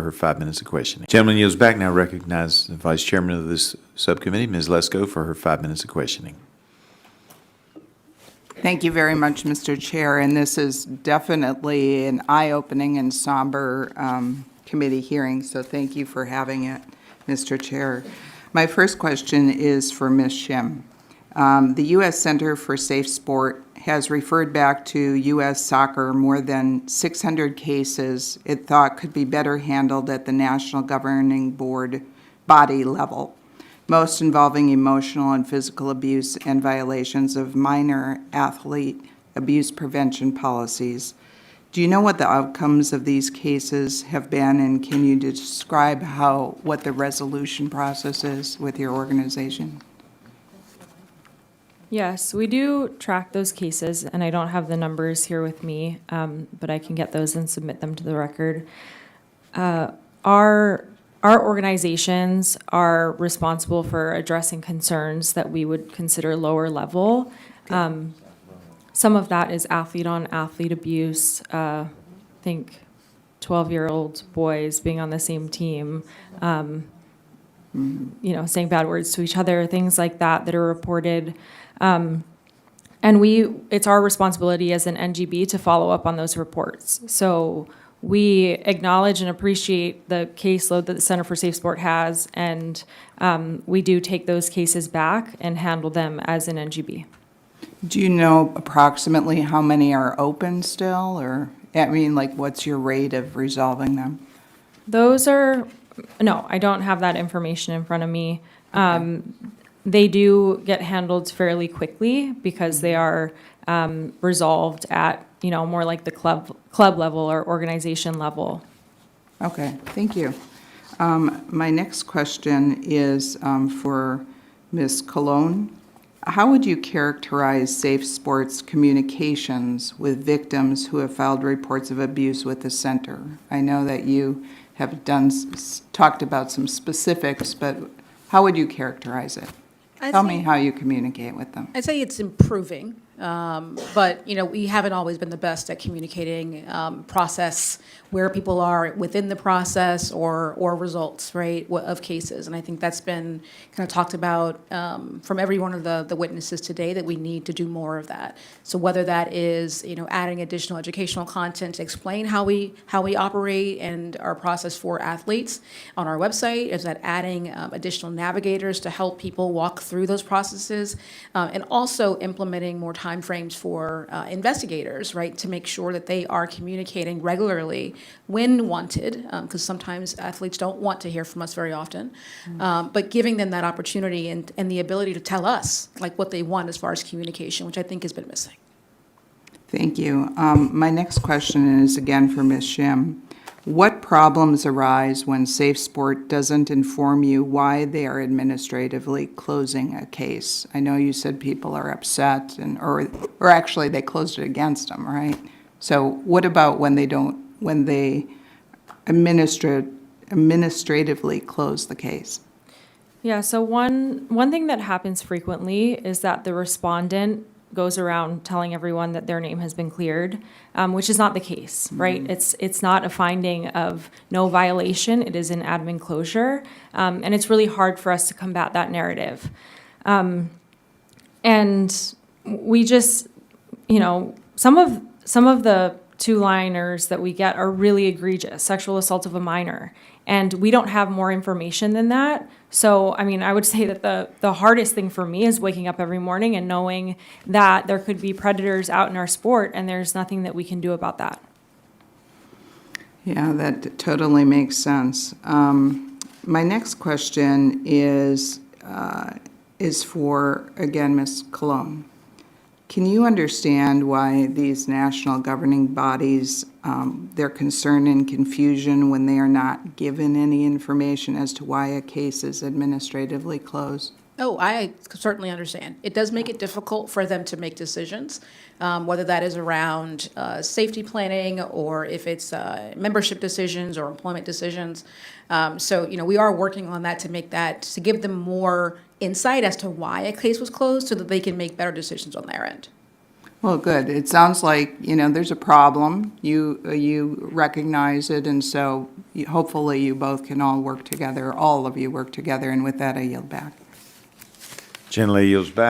for her 5 minutes of questioning. Gentleman yields back. Now recognize the Vice Chairman of this subcommittee, Ms. Lesko, for her 5 minutes of questioning. Thank you very much, Mr. Chair, and this is definitely an eye-opening and somber committee hearing, so thank you for having it, Mr. Chair. My first question is for Ms. Shim. The U.S. Center for Safe Sport has referred back to U.S. soccer more than 600 cases it thought could be better handled at the national governing board body level, most involving emotional and physical abuse and violations of minor athlete abuse prevention policies. Do you know what the outcomes of these cases have been, and can you describe what the resolution process is with your organization? Yes, we do track those cases, and I don't have the numbers here with me, but I can get those and submit them to the record. Our organizations are responsible for addressing concerns that we would consider lower level. Some of that is athlete-on-athlete abuse. Think 12-year-old boys being on the same team, saying bad words to each other, things like that are reported. And it's our responsibility as an NGB to follow up on those reports. So we acknowledge and appreciate the caseload that the Center for Safe Sport has, and we do take those cases back and handle them as an NGB. Do you know approximately how many are open still, or, what's your rate of resolving them? No, I don't have that information in front of me. Okay. They do get handled fairly quickly because they are resolved at, more like the club level or organization level. Okay, thank you. My next question is for Ms. Colon. How would you characterize Safe Sports communications with victims who have filed reports of abuse with the center? I know that you have talked about some specifics, but how would you characterize it? Tell me how you communicate with them. I'd say it's improving, but we haven't always been the best at communicating process, where people are within the process or results, right, of cases. And I think that's been kind of talked about from every one of the witnesses today, that we need to do more of that. So whether that is adding additional educational content to explain how we operate and our process for athletes on our website, is that adding additional navigators to help people walk through those processes, and also implementing more timeframes for investigators, right, to make sure that they are communicating regularly when wanted, because sometimes athletes don't want to hear from us very often, but giving them that opportunity and the ability to tell us what they want as far as communication, which I think has been missing. Thank you. My next question is again for Ms. Shim. What problems arise when Safe Sport doesn't inform you why they are administratively closing a case? I know you said people are upset, or actually they closed it against them, right? So what about when they administratively close the case? Yeah, so one thing that happens frequently is that the respondent goes around telling everyone that their name has been cleared, which is not the case, right? It's not a finding of no violation. It is an admin closure, and it's really hard for us to combat that narrative. And we just, some of the two-liners that we get are really egregious, sexual assault of a minor, and we don't have more information than that. So, I would say that the hardest thing for me is waking up every morning and knowing that there could be predators out in our sport, and there's nothing that we can do about that. Yeah, that totally makes sense. My next question is for, again, Ms. Colon. Can you understand why these national governing bodies, their concern and confusion when they are not given any information as to why a case is administratively closed? Oh, I certainly understand. It does make it difficult for them to make decisions, whether that is around safety planning or if it's membership decisions or employment decisions. So, we are working on that to give them more insight as to why a case was closed so that they can make better decisions on their end. Well, good. It sounds like, there's a problem. You recognize it, and so hopefully you both can all work together, all of you work together, and with that, I yield back. Gentlelady yields back.